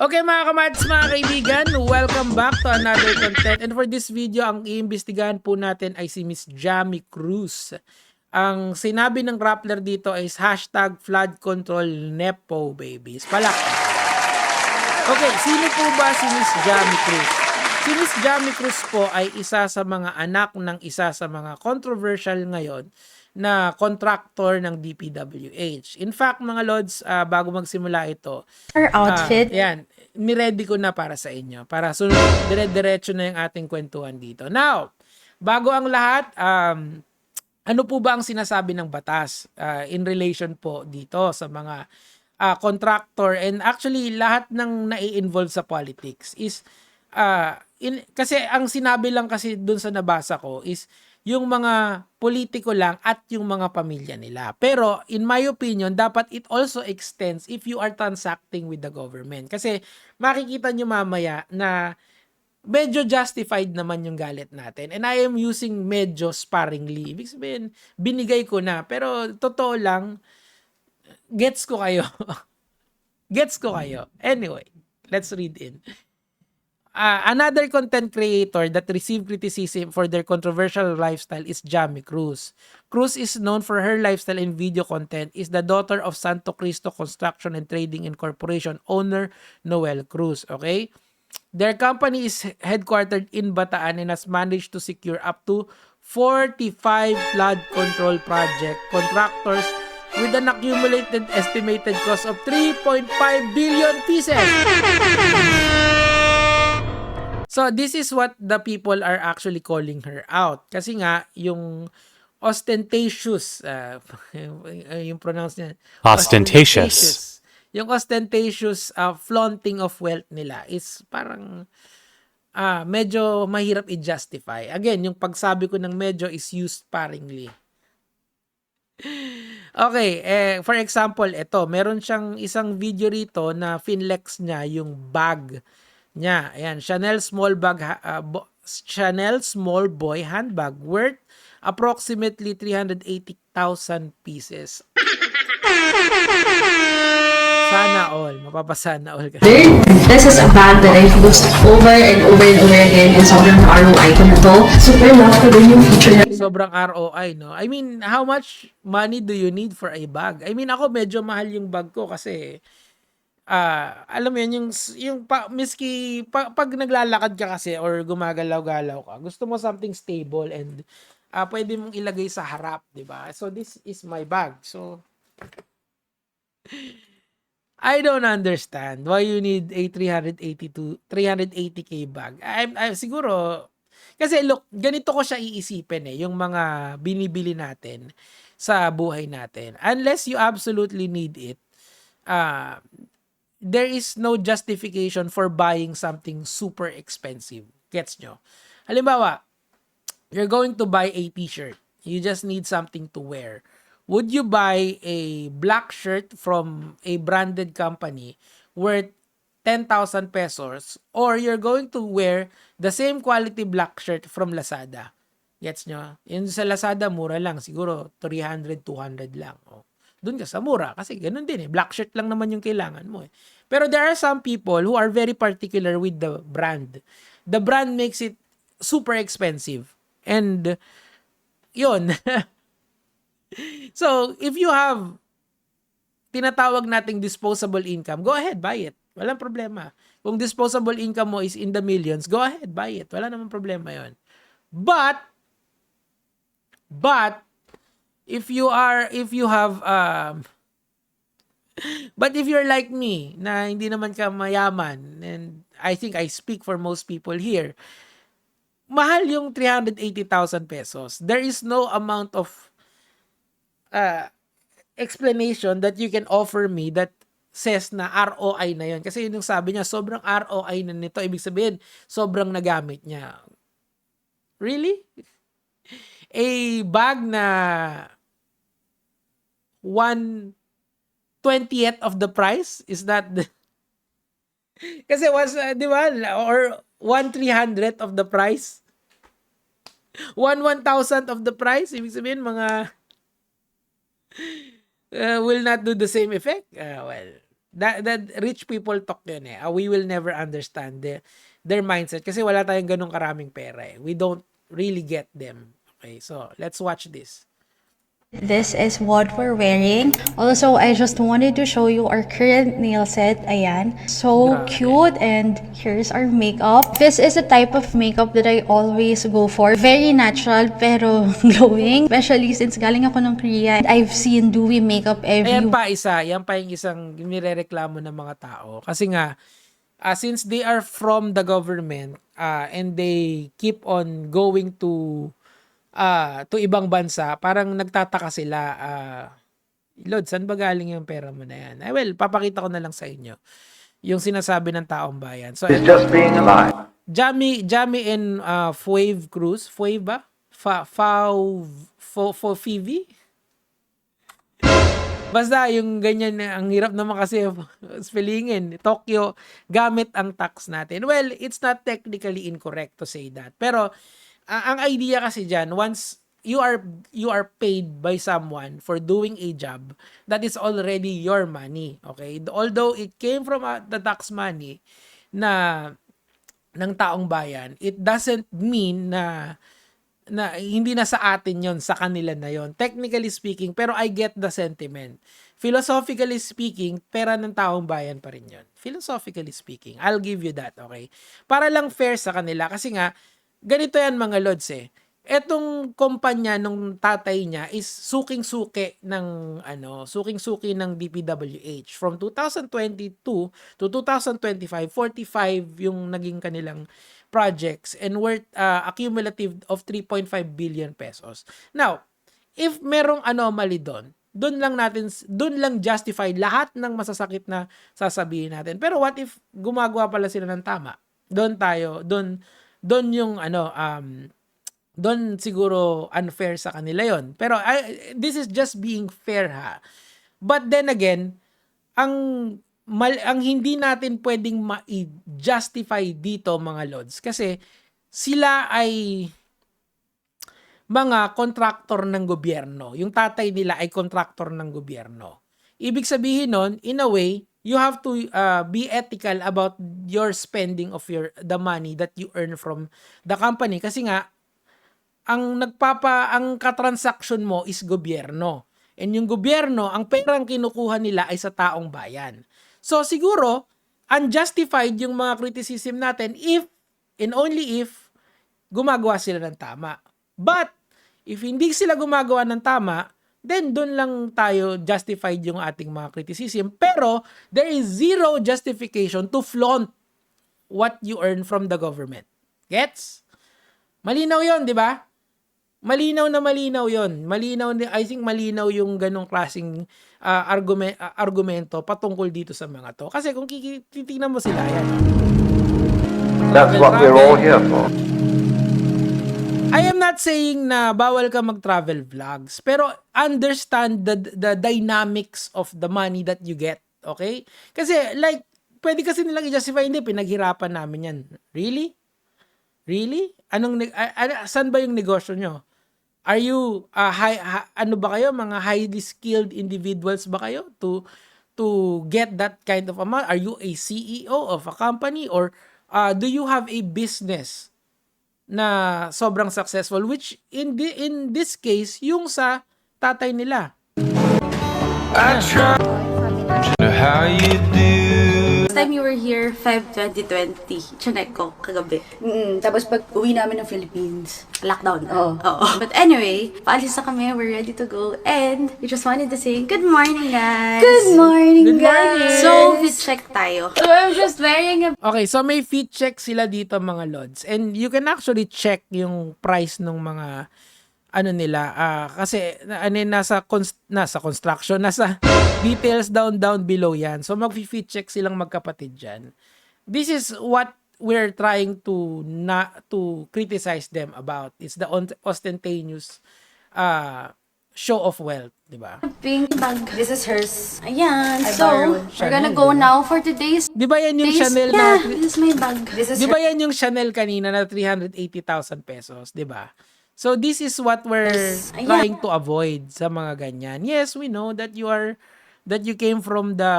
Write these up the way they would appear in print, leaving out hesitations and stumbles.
Okay mga kamads, mga kaibigan, welcome back to another content. And for this video, ang iimbestigahan po natin ay si Miss Jamie Cruz. Ang sinabi ng Rappler dito is hashtag flood control Nepo babies. Palakpak. Okay, sino po ba si Miss Jamie Cruz? Si Miss Jamie Cruz po ay isa sa mga anak ng isa sa mga controversial ngayon na contractor ng DPWH. In fact, mga Lods, bago magsimula ito, Her outfit. yan, niready ko na para sa inyo. Para sunod, dire-diretso na yung ating kwentuhan dito. Now, bago ang lahat, ano po ba ang sinasabi ng batas in relation po dito sa mga contractor and actually lahat ng nai-involve sa politics is kasi ang sinabi lang kasi dun sa nabasa ko is yung mga politiko lang at yung mga pamilya nila. Pero in my opinion, dapat it also extends if you are transacting with the government. Kasi makikita nyo mamaya na medyo justified naman yung galit natin. And I am using medyo sparingly. Ibig sabihin, binigay ko na. Pero totoo lang, gets ko kayo. Gets ko kayo. Anyway, let's read in. Another content creator that received criticism for their controversial lifestyle is Jamie Cruz. Cruz is known for her lifestyle and video content, is the daughter of Santo Cristo Construction and Trading Incorporation owner Noel Cruz. Okay? Their company is headquartered in Bataan and has managed to secure up to 45 flood control project contractors with an accumulated estimated cost of 3.5 billion pieces. So this is what the people are actually calling her out. Kasi nga, yung ostentatious, yung pronounce niya, Ostentatious. Yung ostentatious flaunting of wealth nila is parang medyo mahirap i-justify. Again, yung pagsabi ko ng medyo is used sparingly. Okay, for example, ito, meron siyang isang video rito na finlex niya yung bag niya. Ayan, Chanel small boy handbag worth approximately 380,000 pieces. Sana all. Mapapasana all. This is a bag that I've used over and over and over again and sobrang ROI ko na to. Super love ko din yung feature na Sobrang ROI, no? I mean, how much money do you need for a bag? I mean, ako medyo mahal yung bag ko kasi alam mo yun, miski pag naglalakad ka kasi or gumagalaw-galaw ka, gusto mo something stable and pwede mong ilagay sa harap, di ba? So, this is my bag. So, I don't understand why you need a 380k bag. Siguro, kasi look, ganito ko siya iisipin yung mga binibili natin sa buhay natin. Unless you absolutely need it, there is no justification for buying something super expensive. Gets nyo? Halimbawa, you're going to buy a t-shirt. You just need something to wear. Would you buy a black shirt from a branded company worth 10,000 pesos or you're going to wear the same quality black shirt from Lazada? Gets nyo? Yun sa Lazada, mura lang. Siguro 300, 200 lang. Doon ka sa mura kasi ganun din black shirt lang naman yung kailangan mo Pero there are some people who are very particular with the brand. The brand makes it super expensive. And yun. So, if you have tinatawag nating disposable income, go ahead, buy it. Walang problema. Kung disposable income mo is in the millions, go ahead, buy it. Wala namang problema yon. But if you're like me na hindi naman ka mayaman, and I think I speak for most people here, mahal yung 380,000 pesos. There is no amount of explanation that you can offer me that says na ROI na yun. Kasi yun yung sabi niya, sobrang ROI na nito. Ibig sabihin, sobrang nagamit niya. Really? A bag na 1/20th of the price? Is that kasi was, di ba? Or 1/300th of the price? 1/1000th of the price? Ibig sabihin, mga will not do the same effect? Well, That rich people talk yun eh. We will never understand their mindset kasi wala tayong ganong karaming pera eh. We don't really get them. Okay, so let's watch this. This is what we're wearing. Also, I just wanted to show you our current nail set. Ayan. So Grabe. cute. And here's our makeup. This is the type of makeup that I always go for. Very natural pero glowing. Especially since galing ako ng Korea. I've seen dewy makeup Ayan everywhere. pa isa, yan pa yung isang nirereklamo ng mga tao. Kasi nga, since they are from the government and they keep on going to ibang bansa, parang nagtataka sila, Lord, saan ba galing yung pera mo na yan? Well, papakita ko na lang sa inyo yung sinasabi ng taong bayan. So, It's just being alive. Jamie and Fuave Cruz, Fuave ba? Fivi? Basta yung ganyan, ang hirap naman kasi spellingin. Tokyo, gamit ang tax natin. Well, it's not technically incorrect to say that. Pero, ang idea kasi dyan, once you are paid by someone for doing a job, that is already your money. Okay? Although it came from the tax money ng taong bayan, it doesn't mean na hindi na sa atin yon, sa kanila na yon. Technically speaking, pero I get the sentiment. Philosophically speaking, pera ng taong bayan pa rin yon. Philosophically speaking, I'll give you that, okay? Para lang fair sa kanila kasi nga ganito yan mga lods eh. Etong kumpanya nung tatay niya is suking-suki ng suking-suki ng DPWH from 2022 to 2025, 45 yung naging kanilang projects and worth accumulative of 3.5 billion pesos. Now, if merong anomaly doon lang justify lahat ng masasakit na sasabihin natin. Pero what if gumagawa pala sila ng tama? Doon yung doon siguro unfair sa kanila yon. Pero this is just being fair ha. But then again, ang hindi natin pwedeng ma-justify dito mga lods kasi sila ay mga kontraktor ng gobyerno. Yung tatay nila ay kontraktor ng gobyerno. Ibig sabihin nun, in a way, you have to be ethical about your spending of the money that you earn from the company kasi nga ang katransaksyon mo is gobyerno. And yung gobyerno, ang perang kinukuha nila ay sa taong bayan. So siguro unjustified yung mga criticism natin if and only if gumagawa sila ng tama. But if hindi sila gumagawa ng tama, then doon lang tayo justified yung ating mga criticism. Pero there is zero justification to flaunt what you earn from the government. Gets? Malinaw yon, di ba? Malinaw na malinaw yon. I think malinaw yung ganong klaseng argumento patungkol dito sa mga to. Kasi kung titignan mo sila, yan. That's what we're all here for. I am not saying na bawal ka mag-travel vlogs, pero understand the dynamics of the money that you get, okay? Kasi like, pwede kasi nilang i-justify, hindi, pinaghirapan namin yan. Really? Really? Saan ba yung negosyo nyo? Are you, ano ba kayo? Mga highly skilled individuals ba kayo to get that kind of amount? Are you a CEO of a company? Or do you have a business na sobrang successful, which in this case yung sa tatay nila. Last time you were here, Feb 2020, chinek ko kagabi. Tapos pag uwi namin ng Philippines, Lockdown. Oo. Oo. But anyway, paalis na kami, we're ready to go. And we just wanted to say, good morning, guys! Good morning, Good morning. guys! So, check tayo. So, I'm just wearing a Okay, so may fit check sila dito mga lods. And you can actually check yung price ng mga nila kasi nasa construction, nasa details down below yan. So mag-fit check silang magkapatid dyan. This is what we're trying to criticize them about. It's the ostentatious show of wealth, di ba? Pink bag. This is hers. Ayan. I So, borrowed. we're gonna Chanel, go diba? now for today's Di ba yan yung days. Chanel Yeah, na this is my bag. This is di ba yan yung Chanel kanina na 380,000 pesos, di ba? So this is what we're Ayan. trying to avoid sa mga ganyan. Yes, we know that you came from the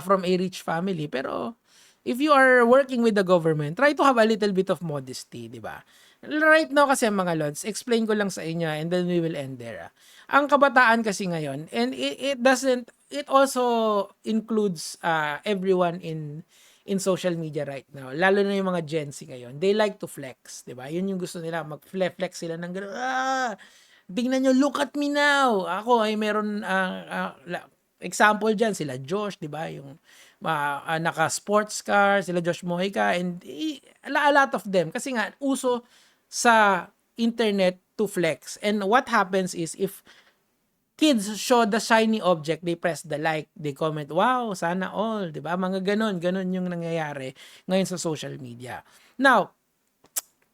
from a rich family. Pero if you are working with the government, try to have a little bit of modesty, di ba? Right now kasi mga lods, explain ko lang sa inyo and then we will end there. Ang kabataan kasi ngayon, and it also includes everyone in social media right now. Lalo na yung mga Gen Z ngayon. They like to flex, di ba? Yun yung gusto nila, mag-flex sila ng gano'n. Tingnan nyo, look at me now. Ako ay meron, example dyan, sila Josh, di ba? Yung naka-sports car, sila Josh Mojica, and a lot of them. Kasi nga, uso sa internet to flex. And what happens is, if kids show the shiny object, they press the like, they comment, wow, sana all, di ba? Mga ganon yung nangyayari ngayon sa social media. Now,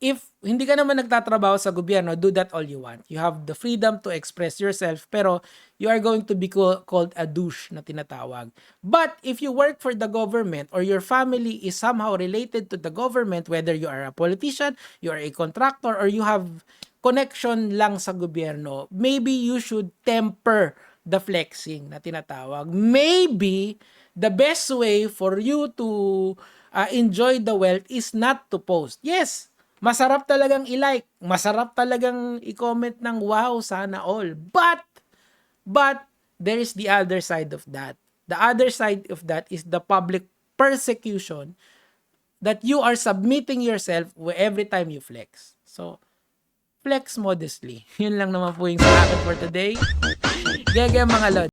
if hindi ka naman nagtatrabaho sa gobyerno, do that all you want. You have the freedom to express yourself, pero you are going to be called a douche na tinatawag. But if you work for the government or your family is somehow related to the government, whether you are a politician, you are a contractor, or you have connection lang sa gobyerno, maybe you should temper the flexing na tinatawag. Maybe the best way for you to enjoy the wealth is not to post. Yes, masarap talagang i-like, masarap talagang i-comment ng wow, sana all. But there is the other side of that. The other side of that is the public persecution that you are submitting yourself every time you flex. So, flex modestly. Yun lang naman po yung sa akin for today. Gaya mga lod.